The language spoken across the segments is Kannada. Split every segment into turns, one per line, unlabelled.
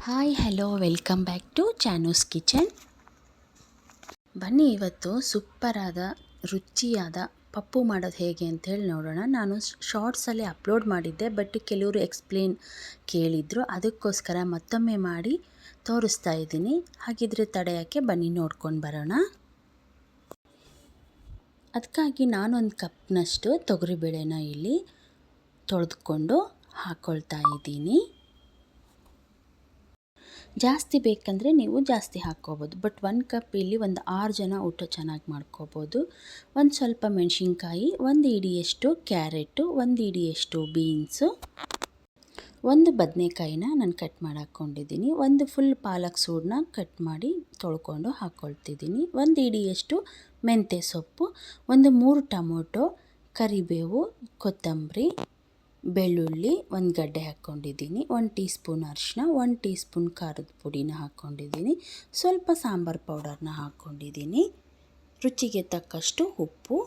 Hi hello welcome back to ಚಾನೂಸ್ ಕಿಚನ್. ಬನ್ನಿ ಇವತ್ತು ಸೂಪರಾದ ರುಚಿಯಾದ ಪಪ್ಪು ಮಾಡೋದು ಹೇಗೆ ಅಂಥೇಳಿ ನೋಡೋಣ. ನಾನು ಶಾರ್ಟ್ಸಲ್ಲಿ ಅಪ್ಲೋಡ್ ಮಾಡಿದ್ದೆ, ಬಟ್ ಕೆಲವರು ಎಕ್ಸ್ಪ್ಲೇನ್ ಕೇಳಿದರು, ಅದಕ್ಕೋಸ್ಕರ ಮತ್ತೊಮ್ಮೆ ಮಾಡಿ ತೋರಿಸ್ತಾ ಇದ್ದೀನಿ. ಹಾಗಿದ್ರೆ ತಡೆಯೋಕ್ಕೆ ಬನ್ನಿ ನೋಡ್ಕೊಂಡು ಬರೋಣ. ಅದಕ್ಕಾಗಿ ನಾನೊಂದು ಕಪ್ನಷ್ಟು ತೊಗರಿಬೇಳೆನ ಇಲ್ಲಿ ತೊಳೆದುಕೊಂಡು ಹಾಕ್ಕೊಳ್ತಾ ಇದ್ದೀನಿ. ಜಾಸ್ತಿ ಬೇಕಂದರೆ ನೀವು ಜಾಸ್ತಿ ಹಾಕ್ಕೋಬೋದು, ಬಟ್ 1 ಕಪ್ ಇಲ್ಲಿ ಒಂದು 6 ಜನ ಊಟ ಚೆನ್ನಾಗಿ ಮಾಡ್ಕೋಬೋದು. ಒಂದು ಸ್ವಲ್ಪ ಮೆಣಸಿನ್ಕಾಯಿ, 1 ಹಿಡಿಯಷ್ಟು ಕ್ಯಾರೆಟು, 1 ಹಿಡಿಯಷ್ಟು ಬೀನ್ಸು, 1 ಬದನೆಕಾಯಿನ ನಾನು ಕಟ್ ಮಾಡಿ ಹಾಕ್ಕೊಂಡಿದ್ದೀನಿ, 1 ಫುಲ್ ಪಾಲಕ್ ಸೂಡನ್ನ ಕಟ್ ಮಾಡಿ ತೊಳ್ಕೊಂಡು ಹಾಕ್ಕೊಳ್ತಿದ್ದೀನಿ, 1 ಹಿಡಿಯಷ್ಟು ಮೆಂತ್ಯ ಸೊಪ್ಪು, 3 ಟೊಮೊಟೊ, ಕರಿಬೇವು, ಕೊತ್ತಂಬರಿ, ಬೆಳ್ಳುಳ್ಳಿ, 1 ಗಡ್ಡೆ ಹಾಕ್ಕೊಂಡಿದ್ದೀನಿ, 1 ಟೀ ಸ್ಪೂನ್ ಅರಿಶಿನ, 1 ಟೀ ಸ್ಪೂನ್ ಖಾರದ ಪುಡಿನ ಹಾಕ್ಕೊಂಡಿದ್ದೀನಿ, ಸ್ವಲ್ಪ ಸಾಂಬಾರು ಪೌಡರ್ನ ಹಾಕ್ಕೊಂಡಿದ್ದೀನಿ, ರುಚಿಗೆ ತಕ್ಕಷ್ಟು ಉಪ್ಪು,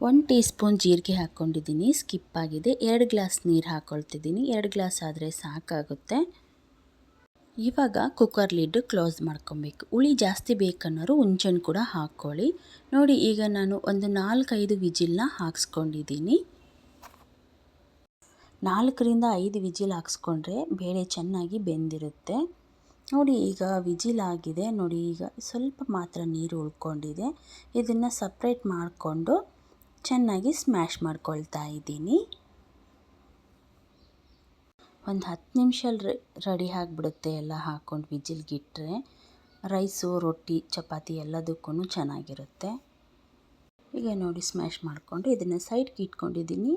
1 ಟೀ ಸ್ಪೂನ್ ಜೀರಿಗೆ ಹಾಕ್ಕೊಂಡಿದ್ದೀನಿ, ಸ್ಕಿಪ್ ಆಗಿದೆ, 2 ಗ್ಲಾಸ್ ನೀರು ಹಾಕ್ಕೊಳ್ತಿದ್ದೀನಿ, 2 ಗ್ಲಾಸ್ ಆದರೆ ಸಾಕಾಗುತ್ತೆ. ಇವಾಗ ಕುಕ್ಕರ್ ಲಿಡ್ ಕ್ಲೋಸ್ ಮಾಡ್ಕೊಬೇಕು. ಹುಳಿ ಜಾಸ್ತಿ ಬೇಕನ್ನೋರು ಹುಂಚೆಹಣ್ಣು ಕೂಡ ಹಾಕ್ಕೊಳ್ಳಿ. ನೋಡಿ, ಈಗ ನಾನು ಒಂದು 4-5 ವಿಜಿಲ್ನ ಹಾಕ್ಸ್ಕೊಂಡಿದ್ದೀನಿ. 4ರಿಂದ 5 ವಿಜಿಲ್ ಹಾಕ್ಸ್ಕೊಂಡ್ರೆ ಬೇಳೆ ಚೆನ್ನಾಗಿ ಬೆಂದಿರುತ್ತೆ. ನೋಡಿ, ಈಗ ವಿಜಿಲ್ ಆಗಿದೆ. ನೋಡಿ, ಈಗ ಸ್ವಲ್ಪ ಮಾತ್ರ ನೀರು ಉಳ್ಕೊಂಡಿದೆ. ಇದನ್ನು ಸಪ್ರೇಟ್ ಮಾಡಿಕೊಂಡು ಚೆನ್ನಾಗಿ ಸ್ಮ್ಯಾಶ್ ಮಾಡ್ಕೊಳ್ತಾ ಇದ್ದೀನಿ. ಒಂದು 10 ನಿಮಿಷ ರೆಡಿ ಆಗಿಬಿಡುತ್ತೆ. ಎಲ್ಲ ಹಾಕ್ಕೊಂಡು ವಿಜಿಲ್ಗಿಟ್ರೆ ರೈಸು, ರೊಟ್ಟಿ, ಚಪಾತಿ ಎಲ್ಲದಕ್ಕೂ ಚೆನ್ನಾಗಿರುತ್ತೆ. ಈಗ ನೋಡಿ, ಸ್ಮ್ಯಾಶ್ ಮಾಡಿಕೊಂಡು ಇದನ್ನು ಸೈಡ್ಗೆ ಇಟ್ಕೊಂಡಿದ್ದೀನಿ.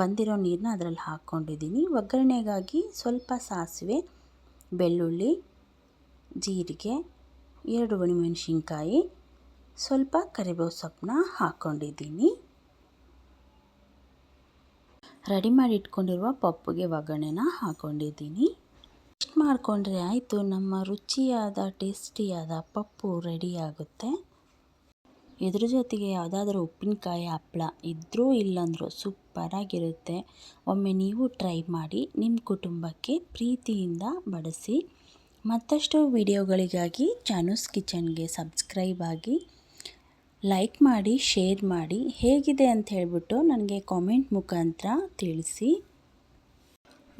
ಬಂದಿರೋ ನೀರನ್ನ ಅದರಲ್ಲಿ ಹಾಕ್ಕೊಂಡಿದ್ದೀನಿ. ಒಗ್ಗರಣೆಗಾಗಿ ಸ್ವಲ್ಪ ಸಾಸಿವೆ, ಬೆಳ್ಳುಳ್ಳಿ, ಜೀರಿಗೆ, 2 ಒಣಮೆಣಸಿನ್ಕಾಯಿ, ಸ್ವಲ್ಪ ಕರಿಬೇವು ಸೊಪ್ಪನ್ನ ಹಾಕ್ಕೊಂಡಿದ್ದೀನಿ. ರೆಡಿ ಮಾಡಿ ಇಟ್ಕೊಂಡಿರುವ ಪಪ್ಪುಗೆ ಒಗ್ಗರಣೆನ ಹಾಕ್ಕೊಂಡಿದ್ದೀನಿ. ಇಷ್ಟು ಮಾಡಿಕೊಂಡ್ರೆ ಆಯಿತು, ನಮ್ಮ ರುಚಿಯಾದ ಟೇಸ್ಟಿಯಾದ ಪಪ್ಪು ರೆಡಿ ಆಗುತ್ತೆ. ಇದ್ರ ಜೊತೆಗೆ ಯಾವುದಾದ್ರೂ ಉಪ್ಪಿನಕಾಯಿ, ಹಪ್ಪಳ ಇದ್ದರೂ ಇಲ್ಲಂದರೂ ಸೂಪರಾಗಿರುತ್ತೆ. ಒಮ್ಮೆ ನೀವು ಟ್ರೈ ಮಾಡಿ, ನಿಮ್ಮ ಕುಟುಂಬಕ್ಕೆ ಪ್ರೀತಿಯಿಂದ ಬಡಿಸಿ. ಮತ್ತಷ್ಟು ವಿಡಿಯೋಗಳಿಗಾಗಿ ಚಾನೂಸ್ ಕಿಚನ್ಗೆ ಸಬ್ಸ್ಕ್ರೈಬ್ ಆಗಿ, ಲೈಕ್ ಮಾಡಿ, ಶೇರ್ ಮಾಡಿ, ಹೇಗಿದೆ ಅಂತ ಹೇಳಿಬಿಟ್ಟು ನನಗೆ ಕಾಮೆಂಟ್ ಮುಖಾಂತರ ತಿಳಿಸಿ.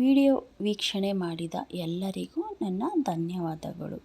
ವಿಡಿಯೋ ವೀಕ್ಷಣೆ ಮಾಡಿದ ಎಲ್ಲರಿಗೂ ನನ್ನ ಧನ್ಯವಾದಗಳು.